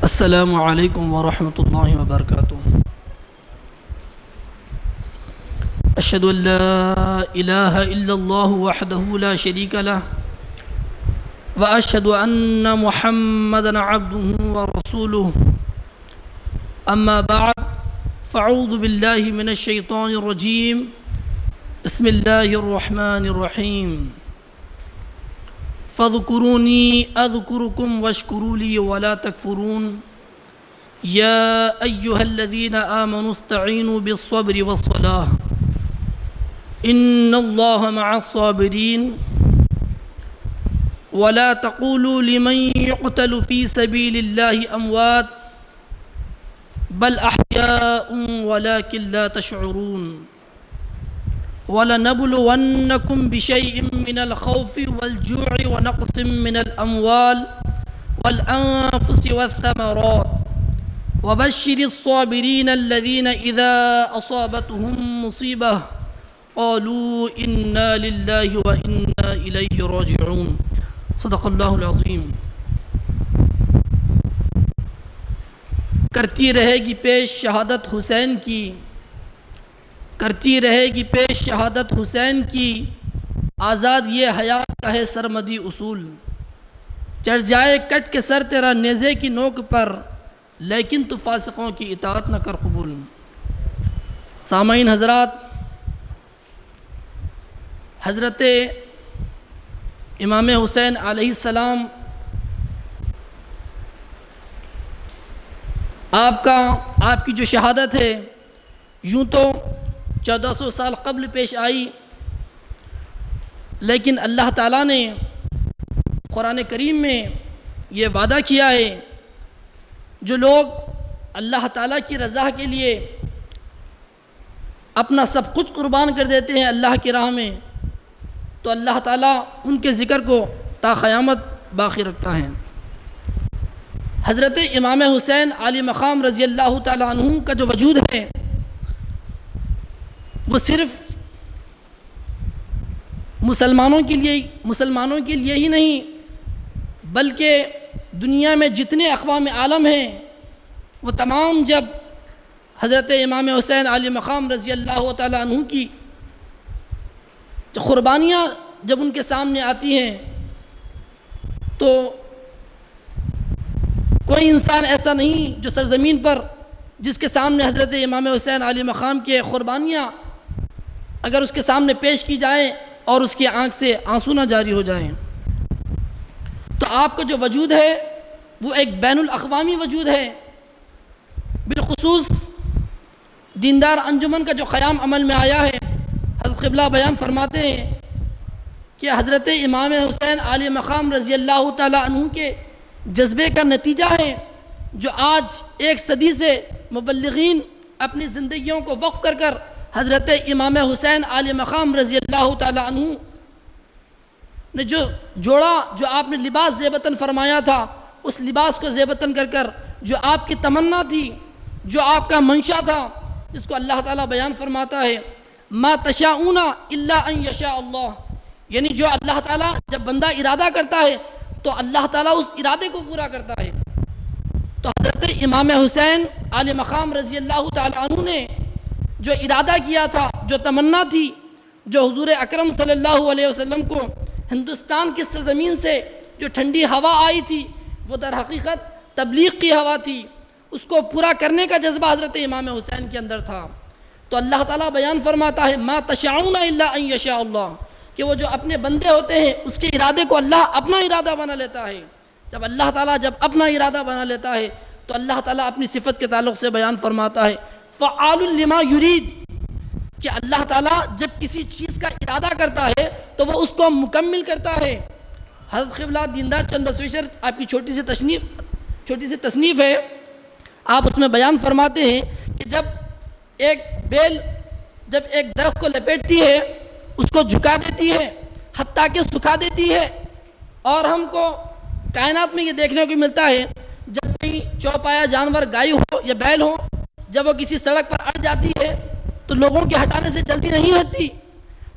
السلام علیکم ورحمۃ اللہ وبرکاتہ۔ اشہد ان لا الہ الا اللہ وحدہ لا شریک لہ واشہد ان محمدا عبدہ ورسولہ، اما بعد فاعوذ باللہ من الشیطان الرجیم، بسم اللہ الرحمن الرحیم۔ فاذکرونی اذکرکم واشکروا لی ولا تکفرون، یا ایہا الذین آمنوا استعینوا بالصبر والصلاة ان اللہ مع الصابرین، ولا تقولوا لمن يقتل في سبيل الله اموات بل احیاء ولكن لا تشعرون، وَلَنَبْلُوَنَّكُمْ بِشَيْءٍ مِّنَ الْخَوْفِ وَالْجُوعِ وَنَقْصٍ مِّنَ الْأَمْوَالِ وَالْأَنفُسِ وَالثَّمَرَاتِ وَبَشِّرِ الصَّابِرِينَ الَّذِينَ إِذَا أَصَابَتْهُم مُّصِيبَةٌ قَالُوا إِنَّا لِلَّهِ وَإِنَّا إِلَيْهِ رَاجِعُونَ۔ صدق اللہ العظیم۔ کرتی رہے گی پیش شہادت حسین کی، کرتی رہے گی پیش شہادت حسین کی، آزاد یہ حیات کا ہے سرمدی اصول، چڑھ جائے کٹ کے سر تیرا نیزے کی نوک پر، لیکن تو فاسقوں کی اطاعت نہ کر قبول۔ سامعین حضرات، حضرت امام حسین علیہ السلام آپ کی جو شہادت ہے یوں تو 1400 سال قبل پیش آئی، لیکن اللہ تعالیٰ نے قرآن کریم میں یہ وعدہ کیا ہے، جو لوگ اللہ تعالیٰ کی رضا کے لیے اپنا سب کچھ قربان کر دیتے ہیں اللہ کی راہ میں، تو اللہ تعالیٰ ان کے ذکر کو تا قیامت باقی رکھتا ہے۔ حضرت امام حسین علی مقام رضی اللہ تعالیٰ عنہ کا جو وجود ہے وہ صرف مسلمانوں کے لیے ہی نہیں، بلکہ دنیا میں جتنے اقوام عالم ہیں وہ تمام جب حضرت امام حسین علی مقام رضی اللہ تعالیٰ عنہ کی قربانیاں جب ان کے سامنے آتی ہیں تو کوئی انسان ایسا نہیں جو سرزمین پر جس کے سامنے حضرت امام حسین علی مقام کے قربانیاں اگر اس کے سامنے پیش کی جائیں اور اس کی آنکھ سے آنسو نہ جاری ہو جائیں۔ تو آپ کا جو وجود ہے وہ ایک بین الاقوامی وجود ہے، بالخصوص دیندار انجمن کا جو قیام عمل میں آیا ہے۔ حضرت قبلہ بیان فرماتے ہیں کہ حضرت امام حسین علی مقام رضی اللہ تعالیٰ عنہ کے جذبے کا نتیجہ ہے جو آج 1 صدی سے مبلغین اپنی زندگیوں کو وقف کر کر حضرت امام حسین علی مقام رضی اللہ تعالیٰ عنہ نے جو جوڑا، جو آپ نے لباس زیبتاً فرمایا تھا، اس لباس کو زیبتاً کر کر جو آپ کی تمنا تھی، جو آپ کا منشا تھا، جس کو اللہ تعالیٰ بیان فرماتا ہے ما تشاءون الا ان یشاء اللہ، یعنی جو اللہ تعالیٰ جب بندہ ارادہ کرتا ہے تو اللہ تعالیٰ اس ارادے کو پورا کرتا ہے۔ تو حضرت امام حسین علی مقام رضی اللہ تعالیٰ عنہ نے جو ارادہ کیا تھا، جو تمنا تھی، جو حضور اکرم صلی اللہ علیہ وسلم کو ہندوستان کی سرزمین سے جو ٹھنڈی ہوا آئی تھی وہ در حقیقت تبلیغ کی ہوا تھی، اس کو پورا کرنے کا جذبہ حضرت امام حسین کے اندر تھا۔ تو اللہ تعالیٰ بیان فرماتا ہے ما تشاءون الا ان یشاء اللہ، کہ وہ جو اپنے بندے ہوتے ہیں اس کے ارادے کو اللہ اپنا ارادہ بنا لیتا ہے۔ جب اللہ تعالیٰ جب اپنا ارادہ بنا لیتا ہے تو اللہ تعالیٰ اپنی صفت کے تعلق سے بیان فرماتا ہے فعال لما یرید، کہ اللہ تعالیٰ جب کسی چیز کا ارادہ کرتا ہے تو وہ اس کو مکمل کرتا ہے۔ حضرت قبلہ دیندار چند بسویشر آپ کی چھوٹی سی تصنیف ہے، آپ اس میں بیان فرماتے ہیں کہ جب ایک بیل جب ایک درخت کو لپیٹتی ہے، اس کو جھکا دیتی ہے، حتیٰ کہ سکھا دیتی ہے، اور ہم کو کائنات میں یہ دیکھنے کو ملتا ہے جب کوئی چوپایا جانور گائے ہو یا بیل ہو، جب وہ کسی سڑک پر اڑ جاتی ہے تو لوگوں کے ہٹانے سے جلدی نہیں ہٹتی۔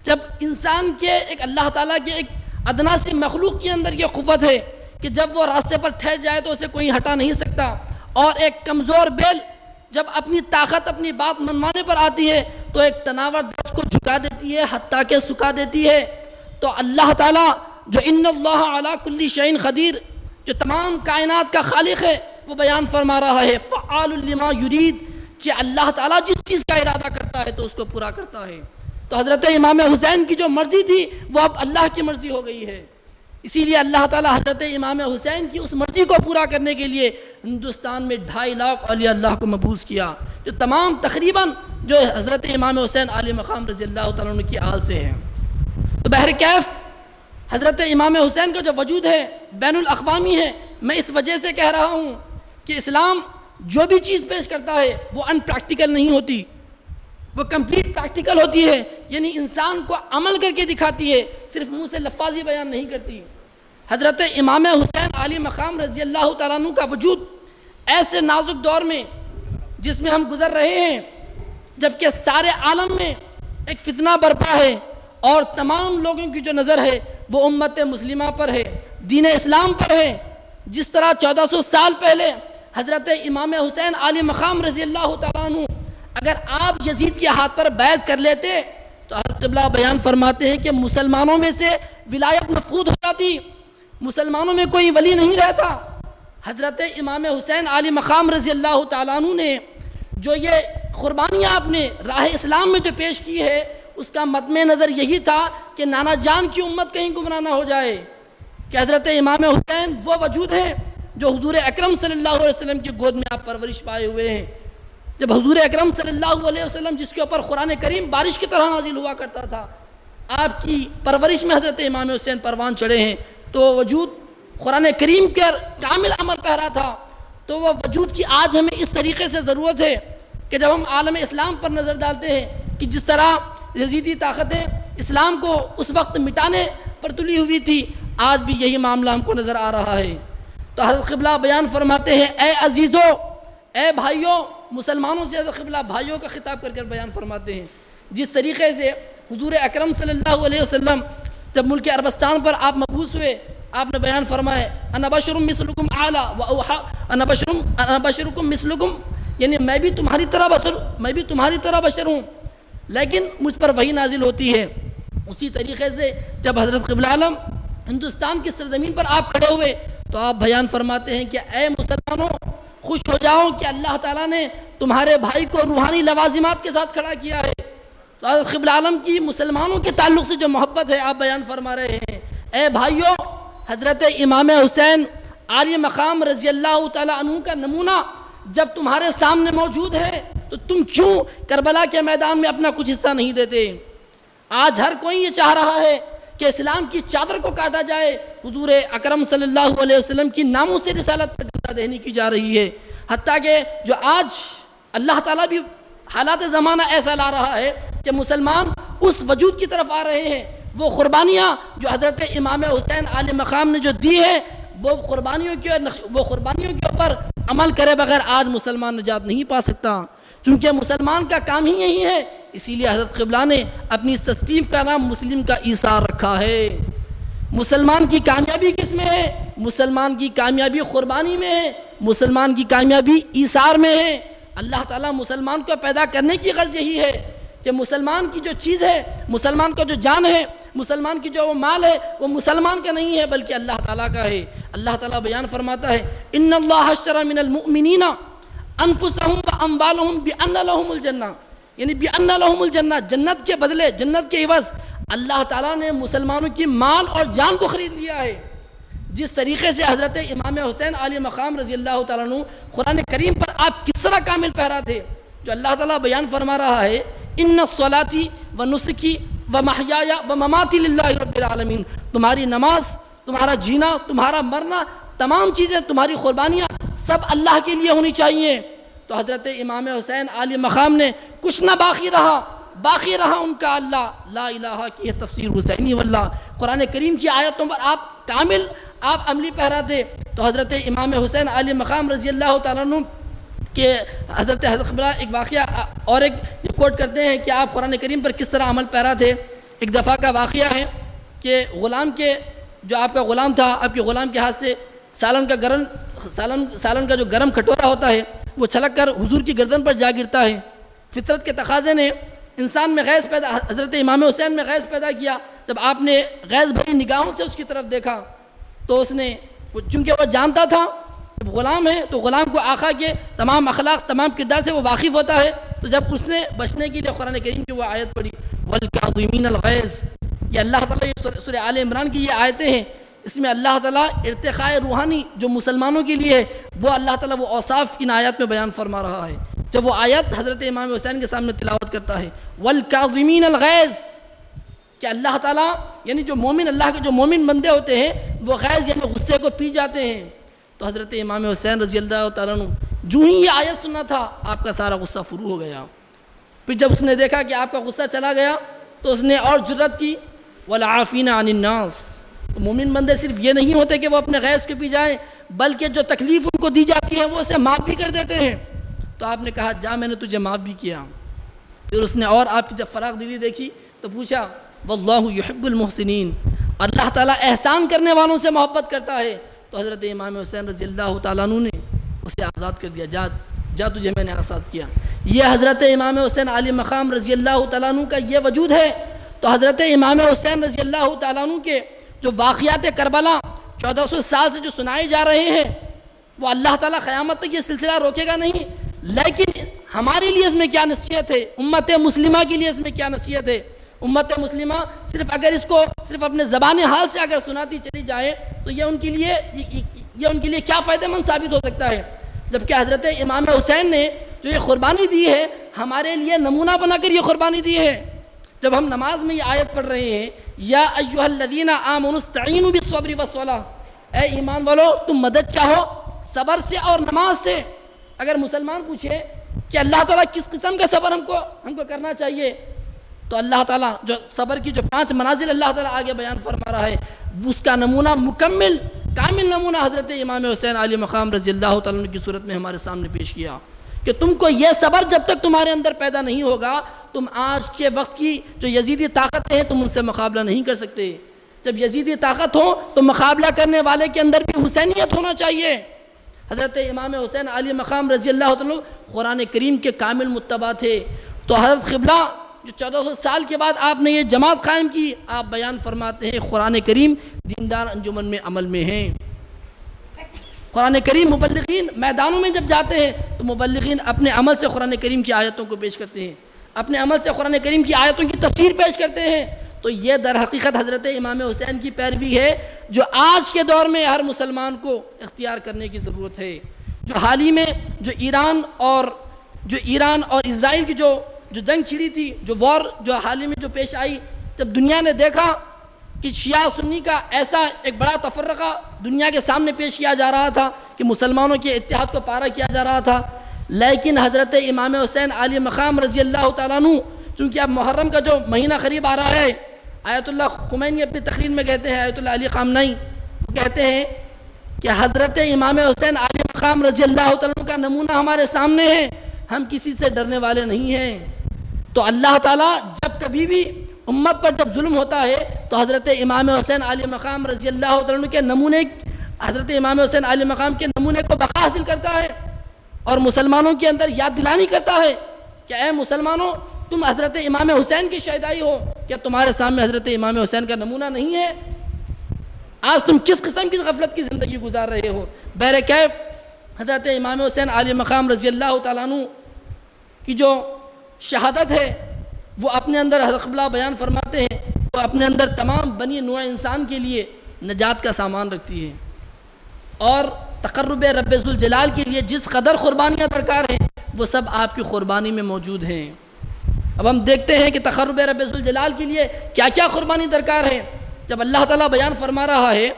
جب انسان کے ایک اللہ تعالیٰ کے ایک ادنا سی مخلوق کے اندر یہ قوت ہے کہ جب وہ راستے پر ٹھہر جائے تو اسے کوئی ہٹا نہیں سکتا، اور ایک کمزور بیل جب اپنی طاقت اپنی بات منوانے پر آتی ہے تو ایک تناور درخت کو جھکا دیتی ہے حتیٰ کہ سکھا دیتی ہے۔ تو اللہ تعالیٰ جو ان اللہ علی کل شیء قدیر، جو تمام کائنات کا خالق ہے، وہ بیان فرما رہا ہے فعال لما یرید، کہ اللہ تعالیٰ جس چیز کا ارادہ کرتا ہے تو اس کو پورا کرتا ہے۔ تو حضرت امام حسین کی جو مرضی تھی وہ اب اللہ کی مرضی ہو گئی ہے، اسی لیے اللہ تعالیٰ حضرت امام حسین کی اس مرضی کو پورا کرنے کے لیے ہندوستان میں 2.5 لاکھ اولیاء اللہ کو مبعوث کیا، جو تمام تقریباً جو حضرت امام حسین علی مقام رضی اللہ تعالیٰ عنہ کی آل سے ہیں۔ تو بہرکیف حضرت امام حسین کا جو وجود ہے بین الاقوامی ہے۔ میں اس وجہ سے کہہ رہا ہوں کہ اسلام جو بھی چیز پیش کرتا ہے وہ ان پریکٹیکل نہیں ہوتی، وہ کمپلیٹ پریکٹیکل ہوتی ہے، یعنی انسان کو عمل کر کے دکھاتی ہے، صرف منہ سے لفاظی بیان نہیں کرتی۔ حضرت امام حسین علی مقام رضی اللہ تعالیٰ عنہ کا وجود ایسے نازک دور میں جس میں ہم گزر رہے ہیں، جبکہ سارے عالم میں ایک فتنہ برپا ہے اور تمام لوگوں کی جو نظر ہے وہ امت مسلمہ پر ہے، دین اسلام پر ہے۔ جس طرح 1400 سال پہلے حضرت امام حسین علی مقام رضی اللہ تعالیٰ عنہ اگر آپ یزید کے ہاتھ پر بیعت کر لیتے تو حضرت قبلہ بیان فرماتے ہیں کہ مسلمانوں میں سے ولایت مفقود ہو جاتی، مسلمانوں میں کوئی ولی نہیں رہتا۔ حضرت امام حسین علی مقام رضی اللہ تعالیٰ عنہ نے جو یہ قربانیاں آپ نے راہ اسلام میں جو پیش کی ہے، اس کا مدمع نظر یہی تھا کہ نانا جان کی امت کہیں گمراہ نہ ہو جائے، کہ حضرت امام حسین وہ وجود ہے جو حضور اکرم صلی اللہ علیہ وسلم کی گود میں آپ پرورش پائے ہوئے ہیں۔ جب حضور اکرم صلی اللہ علیہ وسلم جس کے اوپر قرآن کریم بارش کی طرح نازل ہوا کرتا تھا، آپ کی پرورش میں حضرت امام حسین پروان چڑھے ہیں، تو وہ وجود قرآن کریم کے کامل عمل پہرا تھا۔ تو وہ وجود کی آج ہمیں اس طریقے سے ضرورت ہے کہ جب ہم عالم اسلام پر نظر ڈالتے ہیں کہ جس طرح یزیدی طاقتیں اسلام کو اس وقت مٹانے پر تلی ہوئی تھی، آج بھی یہی معاملہ ہم کو نظر آ رہا ہے۔ تو حضرت قبلہ بیان فرماتے ہیں اے عزیزو، اے بھائیوں، مسلمانوں سے حضرت قبلہ بھائیوں کا خطاب کر کر بیان فرماتے ہیں، جس طریقے سے حضور اکرم صلی اللہ علیہ وسلم جب ملک عربستان پر آپ مبعوث ہوئے، آپ نے بیان فرمائے انا بشر مثلکم اعلیٰ واوحیٰ انا بشرکم مثلکم، یعنی میں بھی تمہاری طرح بشر ہوں، لیکن مجھ پر وحی نازل ہوتی ہے۔ اسی طریقے سے جب حضرت قبلہ عالم ہندوستان کی سرزمین پر آپ کھڑے ہوئے تو آپ بیان فرماتے ہیں کہ اے مسلمانوں، خوش ہو جاؤ کہ اللہ تعالیٰ نے تمہارے بھائی کو روحانی لوازمات کے ساتھ کھڑا کیا ہے۔ تو حضرت قبلہ عالم کی مسلمانوں کے تعلق سے جو محبت ہے آپ بیان فرما رہے ہیں، اے بھائیوں، حضرت امام حسین علی مقام رضی اللہ تعالیٰ عنہ کا نمونہ جب تمہارے سامنے موجود ہے تو تم کیوں کربلا کے میدان میں اپنا کچھ حصہ نہیں دیتے؟ آج ہر کوئی یہ چاہ رہا ہے کہ اسلام کی چادر کو کاٹا جائے، حضور اکرم صلی اللہ علیہ وسلم کی ناموس رسالت پر گندہ دہنی کی جا رہی ہے، حتیٰ کہ جو آج اللہ تعالیٰ بھی حالات زمانہ ایسا لا رہا ہے کہ مسلمان اس وجود کی طرف آ رہے ہیں، وہ قربانیاں جو حضرت امام حسین علی مقام نے جو دی ہے وہ قربانیوں کے اوپر عمل کرے بغیر آج مسلمان نجات نہیں پا سکتا، چونکہ مسلمان کا کام ہی یہی ہے۔ اسی لیے حضرت قبلہ نے اپنی تصنیف کا نام مسلم کا ایثار رکھا ہے۔ مسلمان کی کامیابی کس میں ہے؟ مسلمان کی کامیابی قربانی میں ہے، مسلمان کی کامیابی ایثار میں ہے۔ اللہ تعالیٰ مسلمان کو پیدا کرنے کی غرض یہی ہے کہ مسلمان کی جو چیز ہے، مسلمان کا جو جان ہے، مسلمان کی جو وہ مال ہے، وہ مسلمان کا نہیں ہے بلکہ اللہ تعالیٰ کا ہے۔ اللہ تعالیٰ بیان فرماتا ہے ان اللہ اشتری من المؤمنین انفسهم واموالهم بان لهم الجنہ، یعنی بان لهم الجنہ، جنت کے بدلے، جنت کے عوض اللہ تعالیٰ نے مسلمانوں کی مال اور جان کو خرید لیا ہے۔ جس طریقے سے حضرت امام حسین علی مقام رضی اللہ تعالیٰ عنہ قرآن کریم پر آپ کس طرح کامل پہرا تھے، جو اللہ تعالیٰ بیان فرما رہا ہے ان صلاتی و نسکی و محیای و مماتی للہ رب العالمین، تمہاری نماز، تمہارا جینا، تمہارا مرنا، تمام چیزیں، تمہاری قربانیاں سب اللہ کے لیے ہونی چاہیے۔ تو حضرت امام حسین علی مقام نے کچھ نہ باقی رہا ان کا اللہ، لا الہ کی یہ تفسیر حسینی واللہ، قرآن کریم کی آیتوں پر آپ عملی پہرا دے۔ تو حضرت امام حسین علی مقام رضی اللہ تعالیٰ عنہ کہ حضرت قبلہ ایک واقعہ اور ایک کوٹ کرتے ہیں کہ آپ قرآن کریم پر کس طرح عمل پیرا تھے۔ ایک دفعہ کا واقعہ ہے کہ غلام کے جو آپ کا غلام تھا، آپ کے غلام کے ہاتھ سے سالن کا گرن سالن کا جو گرم کٹورا ہوتا ہے وہ چھلک کر حضور کی گردن پر جا گرتا ہے۔ فطرت کے تقاضے نے انسان میں غیظ پیدا، حضرت امام حسین میں غیظ پیدا کیا۔ جب آپ نے غیظ بھری نگاہوں سے اس کی طرف دیکھا تو اس نے، چونکہ وہ جانتا تھا جب غلام ہے تو غلام کو آقا کے تمام اخلاق، تمام کردار سے وہ واقف ہوتا ہے، تو جب اس نے بچنے کے لیے قرآن کریم کی وہ آیت پڑھی وَالْكَاظِمِينَ الْغَيْظَ، یہ اللہ تعالیٰ، یہ سورہ آل عمران کی یہ آیتیں ہیں، اس میں اللہ تعالیٰ ارتقاء روحانی جو مسلمانوں کے لیے ہے وہ اللہ تعالیٰ وہ اوصاف ان آیات میں بیان فرما رہا ہے۔ جب وہ آیت حضرت امام حسین کے سامنے تلاوت کرتا ہے وَالْكَاظِمِينَ الْغَيْظَ، کہ اللہ تعالیٰ یعنی جو مومن، اللہ کے جو مومن بندے ہوتے ہیں وہ غیظ یعنی غصے کو پی جاتے ہیں، تو حضرت امام حسین رضی اللہ تعالیٰ عنہ جو ہی یہ آیت سنا تھا آپ کا سارا غصہ فرو ہو گیا۔ پھر جب اس نے دیکھا کہ آپ کا غصہ چلا گیا تو اس نے اور جرت کی وَالْعَافِينَ عَنِ النَّاسِ، تو مومن بندے صرف یہ نہیں ہوتے کہ وہ اپنے غیظ کو پی جائیں، بلکہ جو تکلیف ان کو دی جاتی ہے وہ اسے معاف بھی کر دیتے ہیں۔ تو آپ نے کہا جا میں نے تجھے معاف بھی کیا۔ پھر اس نے اور آپ کی جب فراخ دلی دیکھی تو پوچھا واللہ یحب المحسنین، اللہ تعالیٰ احسان کرنے والوں سے محبت کرتا ہے۔ تو حضرت امام حسین رضی اللہ تعالیٰ عنہ نے اسے آزاد کر دیا، جا تجھے میں نے آزاد کیا۔ یہ حضرت امام حسین علی مقام رضی اللہ تعالیٰ عنہ کا یہ وجود ہے۔ تو حضرت امام حسین رضی اللہ تعالیٰ عنہ کے جو واقعات کربلا 1400 سال سے جو سنائے جا رہے ہیں وہ اللہ تعالیٰ قیامت تک یہ سلسلہ روکے گا نہیں، لیکن ہمارے لیے اس میں کیا نصیحت ہے، امت مسلمہ کے لیے اس میں کیا نصیحت ہے۔ امت مسلمہ صرف اگر اس کو صرف اپنے زبان حال سے اگر سناتی چلی جائے تو یہ ان کے لیے کیا فائدہ مند ثابت ہو سکتا ہے، جبکہ حضرت امام حسین نے جو یہ قربانی دی ہے ہمارے لیے نمونہ بنا کر یہ قربانی دی ہے۔ جب ہم نماز میں یہ آیت پڑھ رہے ہیں یا ایھا الذین آمنوا استعینوا بالصبر والصلاۃ، اے ایمان والو تم مدد چاہو صبر سے اور نماز سے۔ اگر مسلمان پوچھے کہ اللہ تعالیٰ کس قسم کا صبر ہم کو کرنا چاہیے، تو اللہ تعالیٰ جو صبر کی جو 5 منازل اللہ تعالیٰ آگے بیان فرما رہا ہے اس کا نمونہ مکمل کامل نمونہ حضرت امام حسین علی مقام رضی اللہ تعالیٰ عنہ کی صورت میں ہمارے سامنے پیش کیا کہ تم کو یہ صبر جب تک تمہارے اندر پیدا نہیں ہوگا تم آج کے وقت کی جو یزیدی طاقتیں ہیں تم ان سے مقابلہ نہیں کر سکتے۔ جب یزیدی طاقت ہو تو مقابلہ کرنے والے کے اندر بھی حسینیت ہونا چاہیے۔ حضرت امام حسین علی مقام رضی اللہ تعالیٰ قرآن کریم کے کامل متبع تھے۔ تو حضرت قبلہ جو 1400 سال کے بعد آپ نے یہ جماعت قائم کی، آپ بیان فرماتے ہیں قرآن کریم دیندار انجمن میں عمل میں ہیں۔ قرآن کریم مبلغین میدانوں میں جب جاتے ہیں تو مبلغین اپنے عمل سے قرآن کریم کی آیتوں کو پیش کرتے ہیں، اپنے عمل سے قرآن کریم کی آیتوں کی تفسیر پیش کرتے ہیں۔ تو یہ در حقیقت حضرت امام حسین کی پیروی ہے جو آج کے دور میں ہر مسلمان کو اختیار کرنے کی ضرورت ہے۔ جو حال ہی میں جو ایران اور اسرائیل کی جو جنگ چھڑی تھی، جو وار جو حال ہی میں جو پیش آئی، جب دنیا نے دیکھا کہ شیعہ سنی کا ایسا ایک بڑا تفرقہ دنیا کے سامنے پیش کیا جا رہا تھا کہ مسلمانوں کے اتحاد کو پارا کیا جا رہا تھا، لیکن حضرت امام حسین علی مقام رضی اللہ تعالیٰ عنہ چونکہ اب محرم کا جو مہینہ قریب آ رہا ہے، آیت اللہ خمینی اپنی تقریر میں کہتے ہیں، آیت اللہ علی خامنئی کہتے ہیں کہ حضرت امام حسین علی مقام رضی اللہ تعالیٰ عنہ کا نمونہ ہمارے سامنے ہے، ہم کسی سے ڈرنے والے نہیں ہیں۔ تو اللہ تعالیٰ جب کبھی بھی امت پر جب ظلم ہوتا ہے تو حضرت امام حسین علی مقام رضی اللہ تعالیٰ عنہ کے نمونے، حضرت امام حسین علی مقام کے نمونے کو بقا حاصل کرتا ہے اور مسلمانوں کے اندر یاد دلانی کرتا ہے کہ اے مسلمانوں تم حضرت امام حسین کی شہدائی ہو، کیا تمہارے سامنے حضرت امام حسین کا نمونہ نہیں ہے؟ آج تم کس قسم کی غفلت کی زندگی گزار رہے ہو؟ بہرکیف حضرت امام حسین علی مقام رضی اللہ تعالیٰ عنہ کی جو شہادت ہے وہ اپنے اندر حضرت قبلہ بیان فرماتے ہیں، وہ اپنے اندر تمام بنی نوع انسان کے لیے نجات کا سامان رکھتی ہے، اور تقرب رب ذوالجلال کے لیے جس قدر قربانیاں درکار ہیں وہ سب آپ کی قربانی میں موجود ہیں۔ اب ہم دیکھتے ہیں کہ تقرب رب ذوالجلال کے لیے کیا کیا قربانی درکار ہے۔ جب اللہ تعالیٰ بیان فرما رہا ہے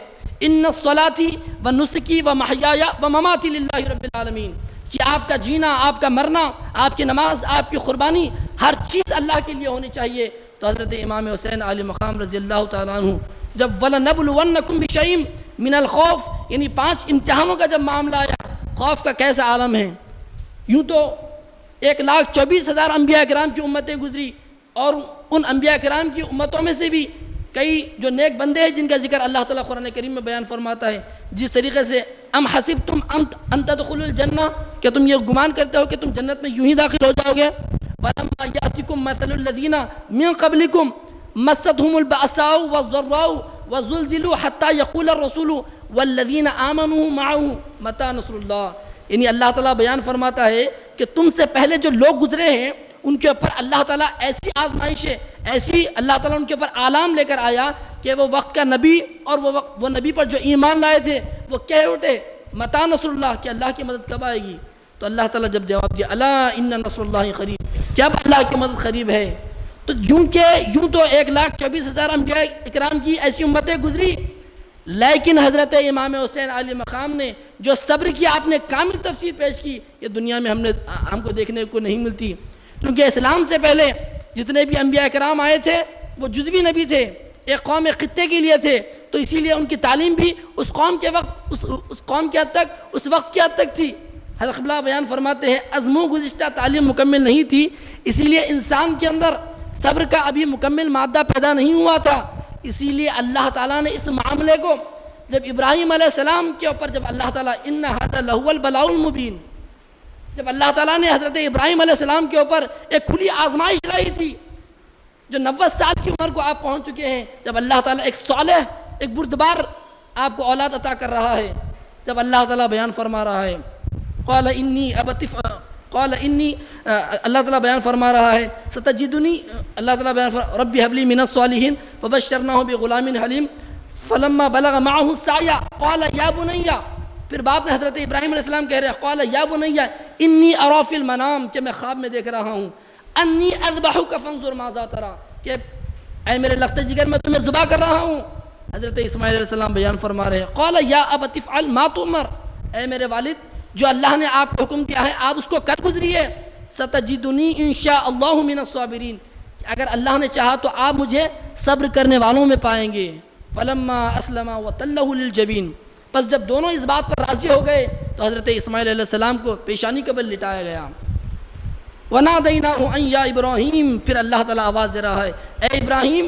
ان صلاتی و نسکی و محیای و مماتی للہ رب العالمین، کہ آپ کا جینا، آپ کا مرنا، آپ کی نماز، آپ کی قربانی، ہر چیز اللہ کے لیے ہونی چاہیے۔ تو حضرت امام حسین علی مقام رضی اللہ تعالیٰ عنہ جب وَلَنَبْلُوَنَّكُمْ بِشَيْءٍ مِّنَ الْخَوْفِ یعنی 5 امتحانوں کا جب معاملہ آیا، خوف کا کیسا عالم ہے۔ یوں تو 1,24,000 انبیاء کرام کی امتیں گزری اور ان انبیاء کرام کی امتوں میں سے بھی کئی جو نیک بندے ہیں جن کا ذکر اللہ تعالیٰ قرآن کریم میں بیان فرماتا ہے، جس طریقے سے ام حسبتم ان تدخلوا الجنہ، کہ تم یہ گمان کرتے ہو کہ تم جنت میں یوں ہی داخل ہو جاؤ گے. ولما یاتکم مثل الذین من قبلکم مستهم البأساء والضراء وزلزلوا حتى يقول الرسول والذین آمنوا معه متى نصر اللہ. یعنی اللہ تعالیٰ بیان فرماتا ہے کہ تم سے پہلے جو لوگ گزرے ہیں ان کے اوپر اللہ تعالیٰ ایسی آزمائشیں، ایسی اللہ تعالیٰ ان کے اوپر اعلام لے کر آیا کہ وہ وقت کا نبی اور وہ نبی پر جو ایمان لائے تھے وہ کہہ اٹھے متى نصر اللہ، کہ اللہ کی مدد کب آئے گی. تو اللہ تعالیٰ جب جواب دیا الا ان نصر اللہ قریب، کہ اب اللہ کی مدد قریب ہے. تو یوں تو 1,24,000 انبیاء اکرام کی ایسی امتیں گزری، لیکن حضرت امام حسین علیہ مقام نے جو صبر کی آپ نے کامل تفسیر پیش کی، یہ دنیا میں ہم کو دیکھنے کو نہیں ملتی. کیونکہ اسلام سے پہلے جتنے بھی انبیاء اکرام آئے تھے وہ جزوی نبی تھے، ایک قوم خطے کے لیے تھے، تو اسی لیے ان کی تعلیم بھی اس قوم کے حد تک، اس وقت کی حد تک تھی. حضرت قبلہ بیان فرماتے ہیں ازموں گزشتہ تعلیم مکمل نہیں تھی، اسی لیے انسان کے اندر صبر کا ابھی مکمل مادہ پیدا نہیں ہوا تھا. اسی لیے اللہ تعالیٰ نے اس معاملے کو جب ابراہیم علیہ السلام کے اوپر، جب اللہ تعالیٰ ان ھذا لہو البلاء المبین، جب اللہ تعالیٰ نے حضرت ابراہیم علیہ السلام کے اوپر ایک کھلی آزمائش لائی تھی، جو 90 سال کی عمر کو آپ پہنچ چکے ہیں، جب اللہ تعالیٰ ایک صالح، ایک بردبار آپ کو اولاد عطا کر رہا ہے، جب اللہ تعالیٰ بیان فرما رہا ہے اللہ تعالیٰ بیان فرما رہا ہے ستجدنی، اللہ تعالیٰ بیان رب هب لي من الصالحین فبشرناه بغلام حلیم فلما بلغ معه السعی قال یا بنی، پھر باپ نے حضرت ابراہیم علیہ السلام کہہ رہے ہیں قال یا بنی انی ارا فی المنام، کہ میں خواب میں دیکھ رہا ہوں انی اذبحک فانظر ماذا تری، کہ اے میرے لخت جگر میں تمہیں ذبح کر رہا ہوں. حضرت اسماعیل علیہ السلام بیان فرما رہے ہیں قال یا ابت افعل ما تؤمر، اے میرے والد جو اللہ نے آپ کو حکم دیا ہے آپ اس کو کر گزریے. ستجدنی انشاء اللہ من الصابرین، اگر اللہ نے چاہا تو آپ مجھے صبر کرنے والوں میں پائیں گے. فلما اسلم وتلہ للجبین، پس جب دونوں اس بات پر راضی ہو گئے تو حضرت اسماعیل علیہ السلام کو پیشانی کے بل لٹایا گیا. وَنَادَيْنَاهُ أَن يَا إِبْرَاهِيمُ، پھر اللہ تعالیٰ آواز دے رہا ہے اے ابراہیم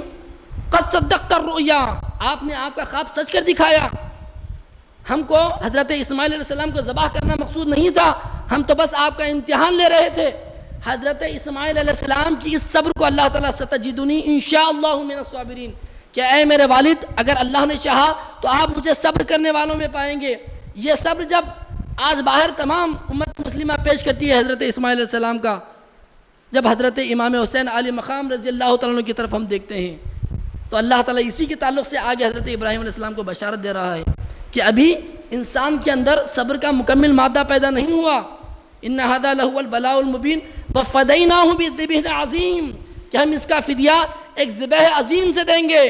قد صدقت الرؤیا، آپ نے آپ کا خواب سچ کر دکھایا. ہم کو حضرت اسماعیل علیہ السلام کو ذبح کرنا مقصود نہیں تھا، ہم تو بس آپ کا امتحان لے رہے تھے. حضرت اسماعیل علیہ السلام کی اس صبر کو اللہ تعالیٰ ستجدنی انشاء اللہ من الصابرین، کہ اے میرے والد اگر اللہ نے چاہا تو آپ مجھے صبر کرنے والوں میں پائیں گے. یہ صبر جب آج باہر تمام امت مسلمہ پیش کرتی ہے حضرت اسماعیل علیہ السلام کا، جب حضرت امام حسین علی مقام رضی اللہ تعالیٰ عنہ کی طرف ہم دیکھتے ہیں تو اللہ تعالیٰ اسی کے تعلق سے آگے حضرت ابراہیم علیہ السلام کو بشارت دے رہا ہے کہ ابھی انسان کے اندر صبر کا مکمل مادہ پیدا نہیں ہوا. ان ھذا لہو البلاء المبین وفدیناہ بذبح عظیم، کہ ہم اس کا فدیہ ایک ذبح عظیم سے دیں گے،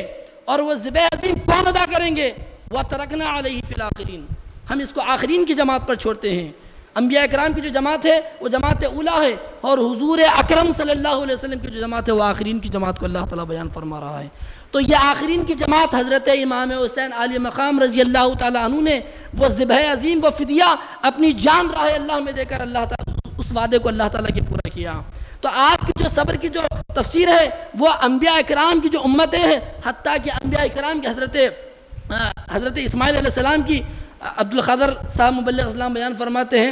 اور وہ ذبح عظیم کون ادا کریں گے؟ وترکنا علیہ فی الاخرین، ہم اس کو آخرین کی جماعت پر چھوڑتے ہیں. انبیاء اکرام کی جو جماعت ہے وہ جماعت اولیٰ ہے، اور حضور اکرم صلی اللہ علیہ وسلم کی جو جماعت ہے وہ آخرین کی جماعت کو اللہ تعالیٰ بیان فرما رہا ہے. تو یہ آخرین کی جماعت حضرت امام حسین علی مقام رضی اللہ تعالیٰ عنہ نے وہ ذبح عظیم، وہ فدیہ اپنی جان راہ اللہ میں دے کر اللہ تعالیٰ اس وعدے کو اللہ تعالیٰ کے پورا کیا. تو آپ کی جو صبر کی جو تفسیر ہے وہ انبیاء اکرام کی جو امتیں ہیں، حتیٰ کہ انبیاء اکرام کی حضرت اسماعیل علیہ السلام کی عبد القادر صاحب مبلغ اسلام بیان فرماتے ہیں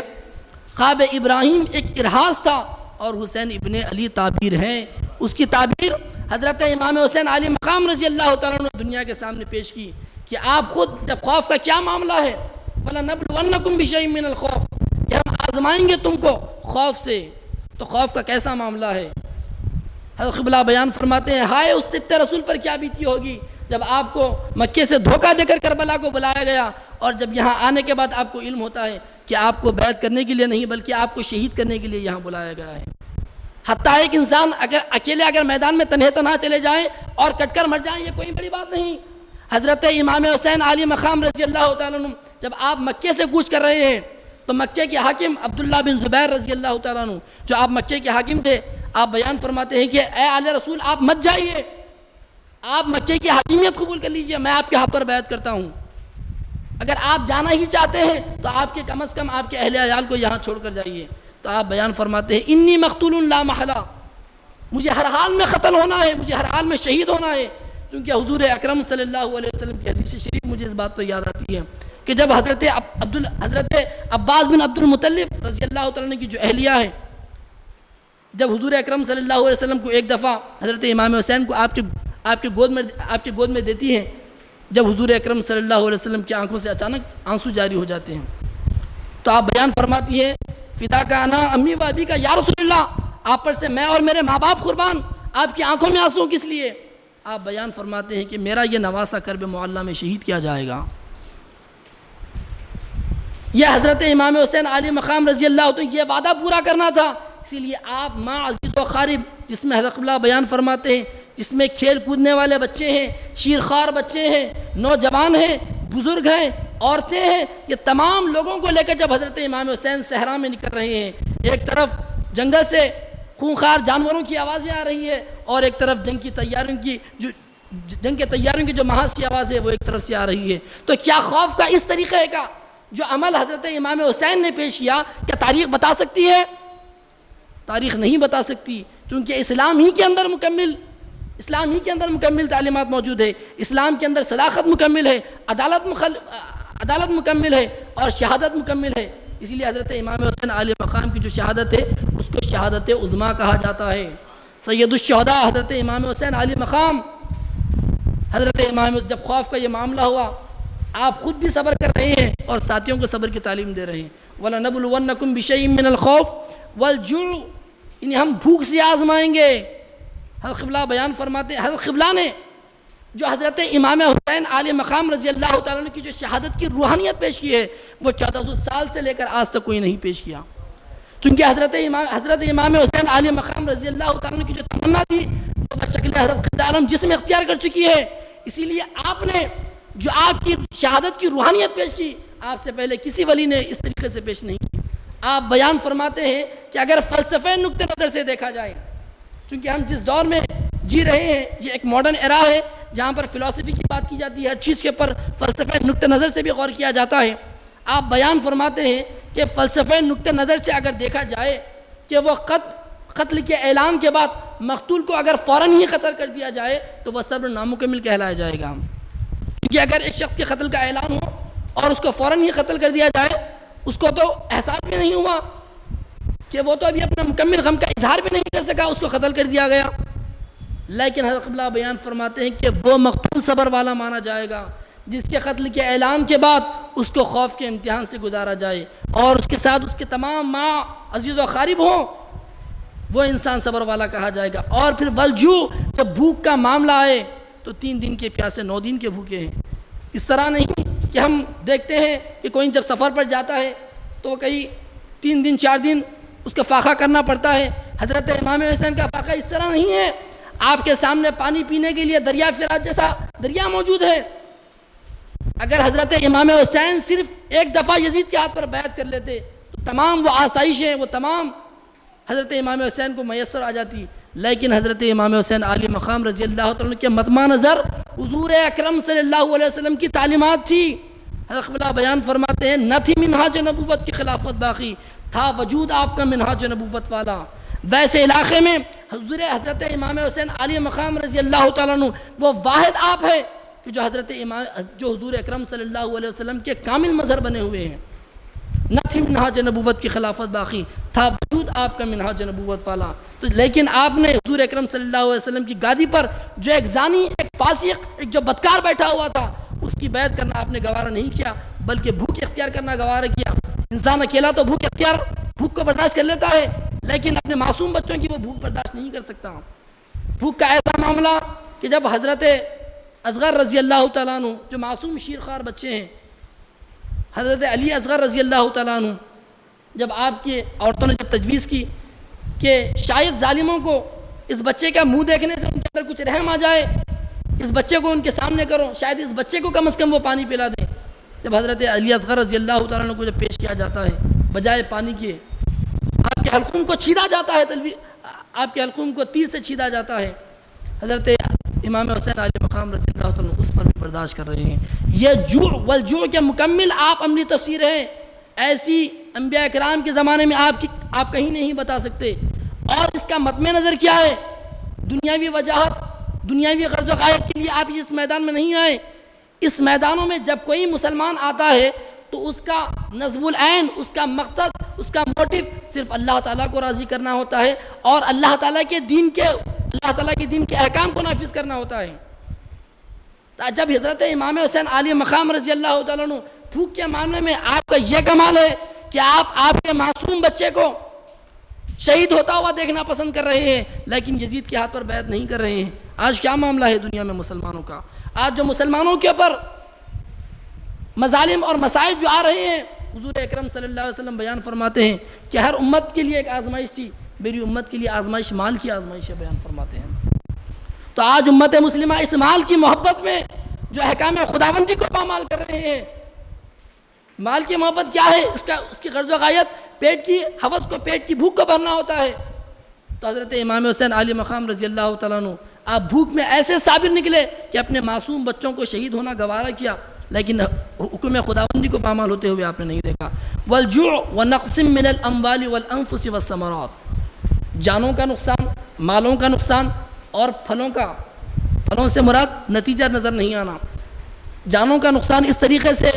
خواب ابراہیم ایک ارہاس تھا اور حسین ابن علی تعبیر ہیں. اس کی تعبیر حضرت امام حسین علی مقام رضی اللہ تعالیٰ نے دنیا کے سامنے پیش کی کہ آپ خود جب خوف کا کیا معاملہ ہے، فَلَنَبْلُوَنَّكُمْ بِشَيْءٍ مِّنَ الْخَوْفِ، کہ ہم آزمائیں گے تم کو خوف سے. تو خوف کا کیسا معاملہ ہے؟ حضرت قبلہ بیان فرماتے ہیں ہائے اس سبط رسول پر کیا بیتی ہوگی جب آپ کو مکے سے دھوکہ دے کر کربلا کو بلایا گیا، اور جب یہاں آنے کے بعد آپ کو علم ہوتا ہے کہ آپ کو بیعت کرنے کے لیے نہیں بلکہ آپ کو شہید کرنے کے لیے یہاں بلایا گیا ہے. حتیٰ ایک انسان اگر میدان میں تنہا چلے جائیں اور کٹ کر مر جائیں یہ کوئی بڑی بات نہیں. حضرت امام حسین علی مقام رضی اللہ تعالیٰ عنہ جب آپ مکے سے کوچ کر رہے ہیں تو مکے کے حاکم عبداللہ بن زبیر رضی اللہ تعالیٰ عنہ جو آپ مکے کے حاکم تھے، آپ بیان فرماتے ہیں کہ اے آل رسول آپ مت جائیے، آپ مکے کی حاکمیت قبول کر لیجئے، میں آپ کے حق پر بیعت کرتا ہوں. اگر آپ جانا ہی چاہتے ہیں تو آپ کے کم از کم آپ کے اہل عیال کو یہاں چھوڑ کر جائیے. تو آپ بیان فرماتے ہیں انی مقتول لا محالہ، مجھے ہر حال میں قتل ہونا ہے، مجھے ہر حال میں شہید ہونا ہے. کیونکہ حضور اکرم صلی اللہ علیہ وسلم کی حدیث شریف مجھے اس بات پر یاد آتی ہے کہ جب حضرت عباس بن عبد المطلب رضی اللہ تعالیٰ عنہ کی جو اہلیہ ہے، جب حضور اکرم صلی اللہ علیہ وسلم کو ایک دفعہ حضرت امام حسین کو آپ کے گود میں دیتی ہیں، جب حضور اکرم صلی اللہ علیہ وسلم کی آنکھوں سے اچانک آنسو جاری ہو جاتے ہیں، تو آپ بیان فرماتی ہیں فدا کا انا امی و ابی کا یا رسول اللہ، آپ پر سے میں اور میرے ماں باپ قربان، آپ کی آنکھوں میں آنسو کس لیے؟ آپ بیان فرماتے ہیں کہ میرا یہ نواسہ کرب معلیٰ میں شہید کیا جائے گا۔ یہ حضرت امام حسین عالی مقام رضی اللہ عنہ یہ وعدہ پورا کرنا تھا، اسی لیے آپ ماں عزیز و قارب، جس میں حضرت قبلہ بیان فرماتے ہیں، جس میں کھیل کودنے والے بچے ہیں، شیرخوار بچے ہیں، نوجوان ہیں، بزرگ ہیں، عورتیں ہیں، یہ تمام لوگوں کو لے کر جب حضرت امام حسین صحرا میں نکل رہے ہیں، ایک طرف جنگل سے خونخوار جانوروں کی آوازیں آ رہی ہے، اور ایک طرف جنگ کے تیاریوں کی جو محاذ کی آواز ہے وہ ایک طرف سے آ رہی ہے، تو کیا خوف کا اس طریقے کا جو عمل حضرت امام حسین نے پیش کیا، کیا تاریخ بتا سکتی ہے؟ تاریخ نہیں بتا سکتی، چونکہ اسلام ہی کے اندر مکمل تعلیمات موجود ہے، اسلام کے اندر صداقت مکمل ہے، عدالت مکمل ہے، اور شہادت مکمل ہے۔ اسی لیے حضرت امام حسین عالی مقام کی جو شہادت ہے اس کو شہادت عظمیٰ کہا جاتا ہے۔ سید الشہداء حضرت امام حسین عالی مقام، حضرت امام جب خوف کا یہ معاملہ ہوا، آپ خود بھی صبر کر رہے ہیں اور ساتھیوں کو صبر کی تعلیم دے رہے ہیں۔ وَلَنَبْلُوَنَّكُمْ بِشَيْءٍ مِّنَ الْخَوْفِ وَالْجُوعِ، یعنی ہم بھوک سے آزمائیں گے۔ حضرت قبلہ بیان فرماتے ہیں، حضرت قبلہ نے جو حضرت امام حسین عالی مقام رضی اللہ تعالیٰ عنہ کی جو شہادت کی روحانیت پیش کی ہے، وہ 1400 سال سے لے کر آج تک کوئی نہیں پیش کیا، چونکہ حضرت امام حسین عالی مقام رضی اللہ تعالیٰ عنہ کی جو تمنا تھی وہ بشکل حضرت قبلہ عالم جسم اختیار کر چکی ہے۔ اسی لیے آپ نے جو آپ کی شہادت کی روحانیت پیش کی، آپ سے پہلے کسی ولی نے اس طریقے سے پیش نہیں کی۔ آپ بیان فرماتے ہیں کہ اگر فلسفے نقطہ نظر سے دیکھا جائے، چونکہ ہم جس دور میں جی رہے ہیں یہ ایک ماڈرن ایرا ہے جہاں پر فلسفی کی بات کی جاتی ہے، ہر چیز کے اوپر فلسفے نقطہ نظر سے بھی غور کیا جاتا ہے۔ آپ بیان فرماتے ہیں کہ فلسفے نقطہ نظر سے اگر دیکھا جائے کہ وہ قتل کے اعلان کے بعد مقتول کو اگر فوراً ہی قتل کر دیا جائے تو وہ صبر نامکمل کہلایا جائے گا، کیونکہ اگر ایک شخص کے قتل کا اعلان ہو اور اس کو فوراً ہی قتل کر دیا جائے، اس کو تو احساس بھی نہیں ہوا کہ وہ تو ابھی اپنا مکمل غم کا اظہار بھی نہیں کر سکا، اس کو قتل کر دیا گیا۔ لیکن حضرت قبلہ بیان فرماتے ہیں کہ وہ مقتول صبر والا مانا جائے گا جس کے قتل کے اعلان کے بعد اس کو خوف کے امتحان سے گزارا جائے اور اس کے ساتھ اس کے تمام ماں عزیز و قارب ہوں، وہ انسان صبر والا کہا جائے گا۔ اور پھر والجوع، جب بھوک کا معاملہ آئے تو 3 دن کے پیاسے 9 دن کے بھوکے ہیں۔ اس طرح نہیں کہ ہم دیکھتے ہیں کہ کوئی جب سفر پر جاتا ہے تو کئی 3 دن 4 دن اس کا فاقہ کرنا پڑتا ہے۔ حضرت امام حسین کا فاقہ اس طرح نہیں ہے، آپ کے سامنے پانی پینے کے لیے دریا فرات جیسا دریا موجود ہے۔ اگر حضرت امام حسین صرف ایک دفعہ یزید کے ہاتھ پر بیعت کر لیتے تو تمام وہ آسائشیں وہ تمام حضرت امام حسین کو میسر آ جاتی، لیکن حضرت امام حسین عالی مقام رضی اللہ تعالیٰ کے مطمع نظر حضور اکرم صلی اللہ علیہ وسلم کی تعلیمات تھی۔ حضرت قبلہ بیان فرماتے ہیں نہ تھی منہاج نبوت کی خلافت باقی، تھا وجود آپ کا منہاج نبوت والا۔ ویسے علاقے میں حضرت امام حسین عالی مقام رضی اللہ تعالیٰ عنہ وہ واحد آپ ہے کہ جو حضور اکرم صلی اللہ علیہ وسلم کے کامل مظہر بنے ہوئے ہیں۔ نہ تھی منہاج نبوت کی خلافت باقی، تھا وجود آپ کا منہاج نبوت والا۔ تو لیکن آپ نے حضور اکرم صلی اللہ علیہ وسلم کی گادی پر جو ایک زانی، ایک فاسق، ایک جو بدکار بیٹھا ہوا تھا، اس کی بیعت کرنا آپ نے گوارا نہیں کیا، بلکہ بھوک اختیار کرنا گوارا کیا۔ انسان اکیلا تو بھوک کو برداشت کر لیتا ہے، لیکن اپنے معصوم بچوں کی وہ بھوک برداشت نہیں کر سکتا۔ بھوک کا ایسا معاملہ کہ جب حضرت اصغر رضی اللہ تعالیٰ عنہ جو معصوم شیرخوار بچے ہیں، حضرت علی اصغر رضی اللہ تعالیٰ عنہ، جب آپ کی عورتوں نے جب تجویز کی کہ شاید ظالموں کو اس بچے کا منہ دیکھنے سے ان کے اندر کچھ رحم آ جائے، اس بچے کو ان کے سامنے کرو، شاید اس بچے کو کم از کم وہ پانی پلا دیں۔ جب حضرت علی اصغر رضی اللہ تعالیٰ عنہ کو جب پیش کیا جاتا ہے، بجائے پانی کے آپ کے حلقوم کو چھیدا جاتا ہے، آپ کے حلقوم کو تیر سے چھیدا جاتا ہے، حضرت امام حسین علی مقام رضی اللہ تعالیٰ اس پر بھی برداشت کر رہے ہیں۔ یہ جوع والجوع کے مکمل آپ عملی تفسیر ہے، ایسی انبیاء کرام کے زمانے میں آپ کہیں نہیں بتا سکتے۔ اور اس کا مطمع نظر کیا ہے؟ دنیاوی وجاہت، دنیاوی غرض و غایت کے لیے آپ اس میدان میں نہیں آئے، اس میدانوں میں جب کوئی مسلمان آتا ہے تو اس کا نصب العین، اس کا مقصد، اس کا موٹو صرف اللہ تعالیٰ کو راضی کرنا ہوتا ہے اور اللہ تعالیٰ کے دین کے احکام کو نافذ کرنا ہوتا ہے۔ جب حضرت امام حسین عالی مقام رضی اللہ تعالیٰ عنہ بھوک کے معاملے میں آپ کا یہ کمال ہے کہ آپ کے معصوم بچے کو شہید ہوتا ہوا دیکھنا پسند کر رہے ہیں، لیکن یزید کے ہاتھ پر بیعت نہیں کر رہے ہیں۔ آج کیا معاملہ ہے دنیا میں مسلمانوں کا؟ آج جو مسلمانوں کے اوپر مظالم اور مصائب جو آ رہے ہیں، حضور اکرم صلی اللہ علیہ وسلم بیان فرماتے ہیں کہ ہر امت کے لیے ایک آزمائش تھی، میری امت کے لیے آزمائش مال کی آزمائش ہے، بیان فرماتے ہیں۔ تو آج امت مسلمہ اس مال کی محبت میں جو احکام خداوندی کو پامال کر رہے ہیں۔ مال کی محبت کیا ہے؟ اس کی غرض و غایت پیٹ کی حوث کو، پیٹ کی بھوک کو بھرنا ہوتا ہے۔ تو حضرت امام حسین عالی مقام رضی اللہ تعالیٰ عنہ آپ بھوک میں ایسے صابر نکلے کہ اپنے معصوم بچوں کو شہید ہونا گوارا کیا، لیکن حکم خداوندی کو پامال ہوتے ہوئے آپ نے نہیں دیکھا۔ والجوع ونقص من الاموال والانفس والثمرات، جانوں کا نقصان، مالوں کا نقصان اور پھلوں سے مراد نتیجہ نظر نہیں آنا، جانوں کا نقصان اس طریقے سے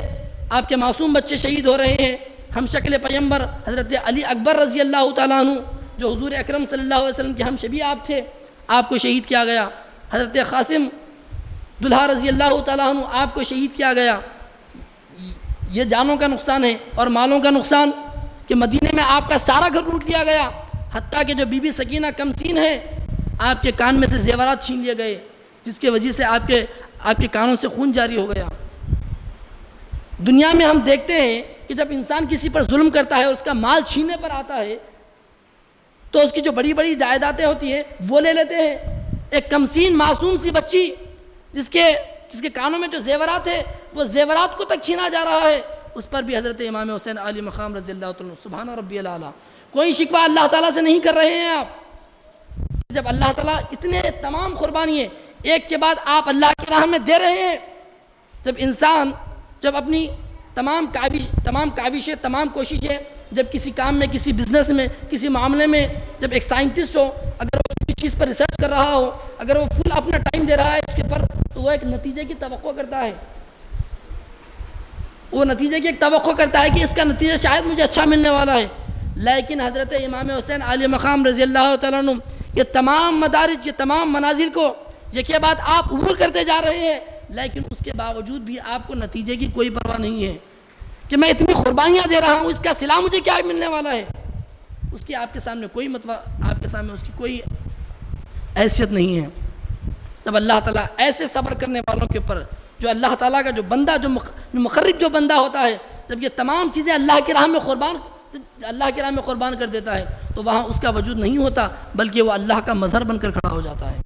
آپ کے معصوم بچے شہید ہو رہے ہیں۔ ہم شکل پیغمبر حضرت علی اکبر رضی اللہ تعالیٰ عنہ جو حضور اکرم صلی اللہ علیہ وسلم کے ہم شبیہ آپ تھے، آپ کو شہید کیا گیا۔ حضرت قاسم دلہا رضی اللہ تعالیٰ عنہ آپ کو شہید کیا گیا۔ یہ جانوں کا نقصان ہے۔ اور مالوں کا نقصان کہ مدینے میں آپ کا سارا گھر لوٹ لیا گیا، حتیٰ کہ جو بی بی سکینہ کمسین ہے، آپ کے کان میں سے زیورات چھین لیے گئے، جس کی وجہ سے آپ کے کانوں سے خون جاری ہو گیا۔ دنیا میں ہم دیکھتے ہیں کہ جب انسان کسی پر ظلم کرتا ہے، اس کا مال چھیننے پر آتا ہے، تو اس کی جو بڑی بڑی جائیدادیں ہوتی ہیں وہ لے لیتے ہیں۔ ایک کمسین معصوم سی بچی جس کے کانوں میں جو زیورات ہے، وہ زیورات کو تک چھینا جا رہا ہے، اس پر بھی حضرت امام حسین عالی مقام رضی اللہ تعالیٰ سبحان ربی الاعلیٰ کوئی شکوہ اللہ تعالیٰ سے نہیں کر رہے ہیں آپ۔ جب اللہ تعالیٰ اتنے تمام قربانیاں ایک کے بعد آپ اللہ کی راہ میں دے رہے ہیں، جب اپنی تمام کاوشیں، تمام کوششیں، جب کسی کام میں، کسی بزنس میں، کسی معاملے میں، جب ایک سائنٹسٹ ہو، اگر وہ کسی چیز پر ریسرچ کر رہا ہو، اگر وہ فل اپنا ٹائم دے رہا ہے اس کے پر، تو وہ ایک نتیجے کی توقع کرتا ہے، وہ نتیجے کی ایک توقع کرتا ہے کہ اس کا نتیجہ شاید مجھے اچھا ملنے والا ہے۔ لیکن حضرت امام حسین عالی مقام رضی اللہ تعالیٰ عنہ یہ تمام مدارج، یہ تمام منازل کو یکے بعد آپ عبور کرتے جا رہے ہیں، لیکن اس کے باوجود بھی آپ کو نتیجے کی کوئی پرواہ نہیں ہے کہ میں اتنی قربانیاں دے رہا ہوں، اس کا صلہ مجھے کیا ملنے والا ہے۔ اس کی آپ کے سامنے کوئی آپ کے سامنے اس کی کوئی حیثیت نہیں ہے۔ جب اللہ تعالیٰ ایسے صبر کرنے والوں کے اوپر، جو اللہ تعالیٰ کا جو بندہ، جو مقرب جو بندہ ہوتا ہے، جب یہ تمام چیزیں اللہ کی راہ میں قربان کر دیتا ہے، تو وہاں اس کا وجود نہیں ہوتا، بلکہ وہ اللہ کا مظہر بن کر کھڑا ہو جاتا ہے۔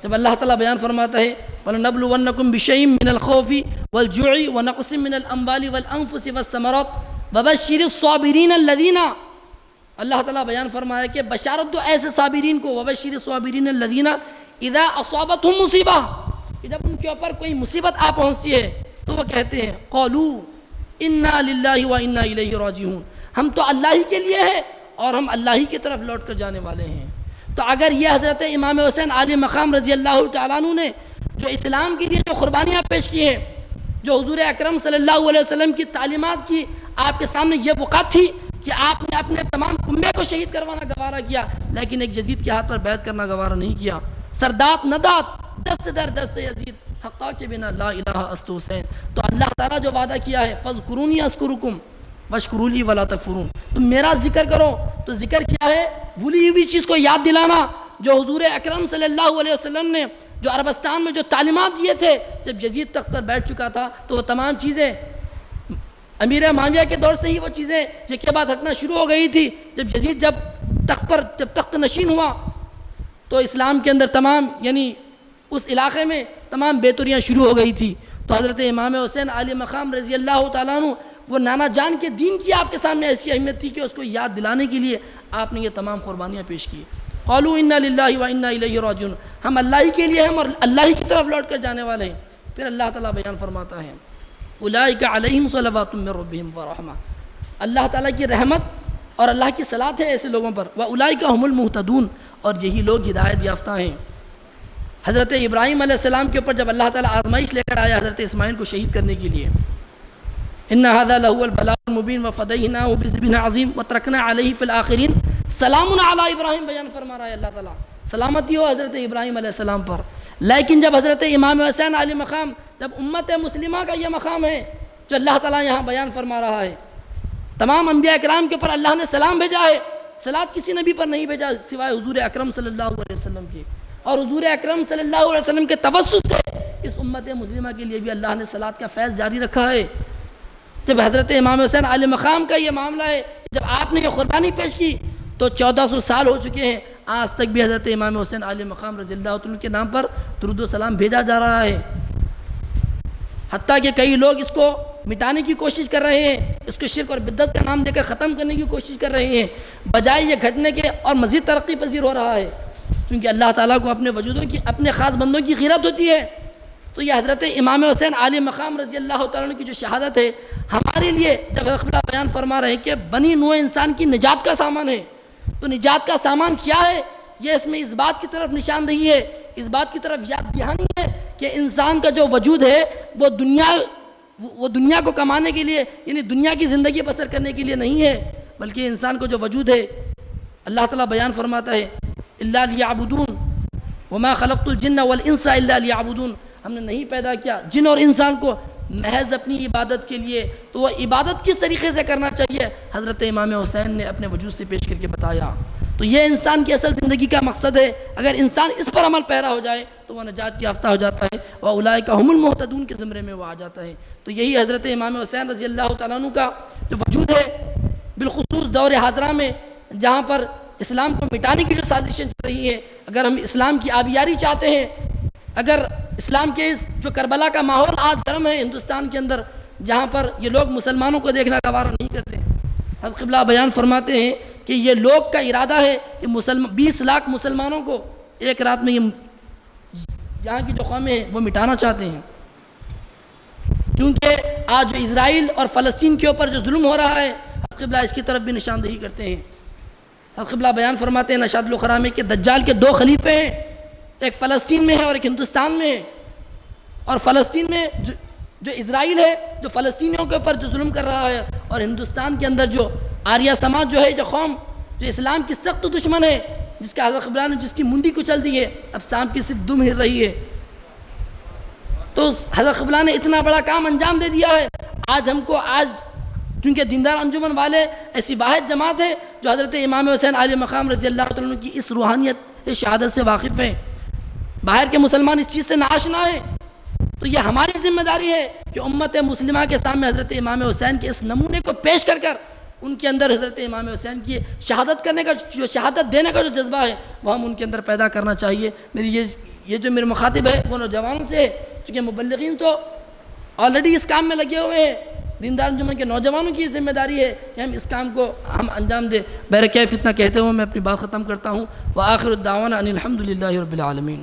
جب اللہ تعالیٰ بیان فرماتا ہے وَلَنَبْلُوَنَّكُمْ بِشَيْءٍ مِّنَ الْخَوْفِ وَالْجُوعِ وَنَقْصٍ مِّنَ الْأَمْوَالِ وَالْأَنفُسِ وَالثَّمَرَاتِ وَبَشِّرِ الصَّابِرِينَ الَّذِينَ، اللہ تعالیٰ بیان فرمایا کہ بشارت دو ایسے صابرین کو، وَبَشِّرِ الصَّابِرِينَ الَّذِينَ اِذَا أَصَابَتْهُمْ مُصِیبَةٌ، کہ جب ان کے اوپر کوئی مصیبت آ پہنچتی ہے تو وہ کہتے ہیں قَالُوا إِنَّا لِلَّهِ وَإِنَّا إِلَيْهِ راجعون، ہم تو اللہ ہی کے لیے ہیں اور ہم اللہ ہی کی طرف لوٹ کر جانے والے ہیں۔ تو اگر یہ حضرت امام حسین عالی مقام رضی اللہ تعالیٰ عنہ نے جو اسلام کے لیے جو قربانیاں پیش کی ہیں، جو حضور اکرم صلی اللہ علیہ وسلم کی تعلیمات کی آپ کے سامنے یہ وقت تھی کہ آپ نے اپنے تمام کنبے کو شہید کروانا گوارا کیا، لیکن ایک یزید کے ہاتھ پر بیعت کرنا گوارا نہیں کیا۔ سردات ندات دست در دست یزید حقا کے بنا لا الہ است حسین۔ تو اللہ تعالیٰ جو وعدہ کیا ہے فاذکرونی اذکرکم واشکروا لی ولا تکفرون، تم میرا ذکر کرو، تو ذکر کیا ہے؟ بھولی ہوئی چیز کو یاد دلانا، جو حضور اکرم صلی اللہ علیہ وسلم نے جو عربستان میں جو تعلیمات دیے تھے، جب یزید تخت پر بیٹھ چکا تھا تو وہ تمام چیزیں امیر معاویہ کے دور سے ہی وہ چیزیں یہ کے بعد ہٹنا شروع ہو گئی تھی۔ جب یزید جب تخت نشین ہوا تو اسلام کے اندر تمام اس علاقے میں تمام بیتوریاں شروع ہو گئی تھی۔ تو حضرت امام حسین عالی مقام رضی اللہ تعالیٰ عنہ وہ نانا جان کے دین کی آپ کے سامنے ایسی اہمیت تھی کہ اس کو یاد دلانے کے لیے آپ نے یہ تمام قربانیاں پیش کی۔ قالوا انا للہ وانا الیہ راجعون، ہم اللہ ہی کے لیے ہم اور اللہ ہی کی طرف لوٹ کر جانے والے ہیں۔ پھر اللہ تعالیٰ بیان فرماتا ہے اولئک علیہم صلوات من ربہم ورحمہ، اللہ تعالیٰ کی رحمت اور اللہ کی صلاۃ ہے ایسے لوگوں پر، واولئک هم المہتدون، اور یہی لوگ ہدایت یافتہ ہیں۔ حضرت ابراہیم علیہ السلام کے اوپر جب اللہ تعالیٰ آزمائش لے کر آیا حضرت اسماعیل کو شہید کرنے کے لیے، ان هذا لهو البلاء المبین وفدیناه بذبح عظیم وترکنا علیہ فی الآخرین سلام علی ابراہیم بیان فرما رہا ہے اللہ تعالیٰ، سلامتی ہو حضرت ابراہیم علیہ السلام پر۔ لیکن جب حضرت امام حسین علیہ مقام، جب امت مسلمہ کا یہ مقام ہے جو اللہ تعالیٰ یہاں بیان فرما رہا ہے، تمام انبیاء کرام کے اوپر اللہ نے سلام بھیجا ہے، صلوات کسی نبی پر نہیں بھیجا سوائے حضور اکرم صلی اللہ علیہ وسلم کے، اور حضور اکرم صلی اللہ علیہ وسلم کے توسط سے اس امت مسلمہ کے لیے بھی اللہ نے صلوات کا فیض جاری رکھا ہے۔ جب حضرت امام حسین علیہ مقام کا یہ معاملہ ہے، جب آپ نے یہ قربانی پیش کی تو 1400 سال ہو چکے ہیں، آج تک بھی حضرت امام حسین علیہ مقام رضی اللہ عنہ کے نام پر درود و سلام بھیجا جا رہا ہے۔ حتیٰ کہ کئی لوگ اس کو مٹانے کی کوشش کر رہے ہیں، اس کو شرک اور بدعت کا نام دے کر ختم کرنے کی کوشش کر رہے ہیں، بجائے یہ گھٹنے کے اور مزید ترقی پذیر ہو رہا ہے، کیونکہ اللہ تعالیٰ کو اپنے وجودوں کی، اپنے خاص بندوں کی غیرت ہوتی ہے۔ تو یہ حضرت امام حسین علیہ مقام رضی اللہ تعالیٰ عنہ کی جو شہادت ہے ہمارے لیے، جب اللہ بیان فرما رہے ہیں کہ بنی نوع انسان کی نجات کا سامان ہے، تو نجات کا سامان کیا ہے؟ یہ اس میں اس بات کی طرف نشاندہی ہے، اس بات کی طرف یاد دہانی ہے کہ انسان کا جو وجود ہے وہ دنیا کو کمانے کے لیے، یعنی دنیا کی زندگی بسر کرنے کے لیے نہیں ہے، بلکہ انسان کو جو وجود ہے اللہ تعالیٰ بیان فرماتا ہے الا لیعبدون وما خلقت الجن والانس الا لیعبدون، ہم نے نہیں پیدا کیا جن اور انسان کو محض اپنی عبادت کے لیے، تو وہ عبادت کس طریقے سے کرنا چاہیے حضرت امام حسین نے اپنے وجود سے پیش کر کے بتایا۔ تو یہ انسان کی اصل زندگی کا مقصد ہے، اگر انسان اس پر عمل پیرا ہو جائے تو وہ نجات یافتہ ہو جاتا ہے، وَأُولَٰئِكَ هُمُ الْمُهْتَدُونَ کے زمرے میں وہ آ جاتا ہے۔ تو یہی حضرت امام حسین رضی اللہ تعالیٰ عنہ کا جو وجود ہے، بالخصوص دور حاضرہ میں جہاں پر اسلام کو مٹانے کی جو سازشیں چل رہی ہیں، اگر ہم اسلام کی آبیاری چاہتے ہیں، اگر اسلام کے اس جو کربلا کا ماحول آج گرم ہے ہندوستان کے اندر، جہاں پر یہ لوگ مسلمانوں کو دیکھنا گوارا نہیں کرتے، حضرت قبلہ بیان فرماتے ہیں کہ یہ لوگ کا ارادہ ہے کہ 20 لاکھ مسلمانوں کو ایک رات میں یہاں کی جو قومیں ہیں وہ مٹانا چاہتے ہیں، کیونکہ آج جو اسرائیل اور فلسطین کے اوپر جو ظلم ہو رہا ہے، حضرت قبلہ اس کی طرف بھی نشاندہی کرتے ہیں۔ حضرت قبلہ بیان فرماتے ہیں نشاط الاخرى میں کہ دجال کے 2 خلیفے ہیں، ایک فلسطین میں ہے اور ایک ہندوستان میں ہے، اور فلسطین میں جو اسرائیل ہے جو فلسطینیوں کے اوپر جو ظلم کر رہا ہے، اور ہندوستان کے اندر جو آریہ سماج جو ہے، جو قوم جو اسلام کی سخت دشمن ہے، جس کا حضرت قبلہ نے جس کی منڈی کچل دی ہے، اب سانپ کی صرف دم ہل رہی ہے۔ تو حضرت قبلہ نے اتنا بڑا کام انجام دے دیا ہے، آج ہم کو چونکہ دیندار انجمن والے ایسی واحد جماعت ہے جو حضرت امام حسین علیہ مقام رضی اللہ تعالیٰ عنہ کی اس روحانیت شہادت سے واقف ہیں، باہر کے مسلمان اس چیز سے ناآشنا ہیں۔ تو یہ ہماری ذمہ داری ہے کہ امت مسلمہ کے سامنے حضرت امام حسین کے اس نمونے کو پیش کر ان کے اندر حضرت امام حسین کی شہادت کرنے کا جو شہادت دینے کا جو جذبہ ہے وہ ہم ان کے اندر پیدا کرنا چاہیے۔ یہ جو میرے مخاطب ہے وہ نوجوانوں سے ہے، چونکہ مبلغین تو آلریڈی اس کام میں لگے ہوئے ہیں، دیندار انجمن کے نوجوانوں کی ذمہ داری ہے کہ ہم اس کام کو ہم انجام دیں۔ بہرکیف اتنا کہتے ہوئے میں اپنی بات ختم کرتا ہوں۔ وآخر الدعوانا ان الحمد للہ رب العالمین۔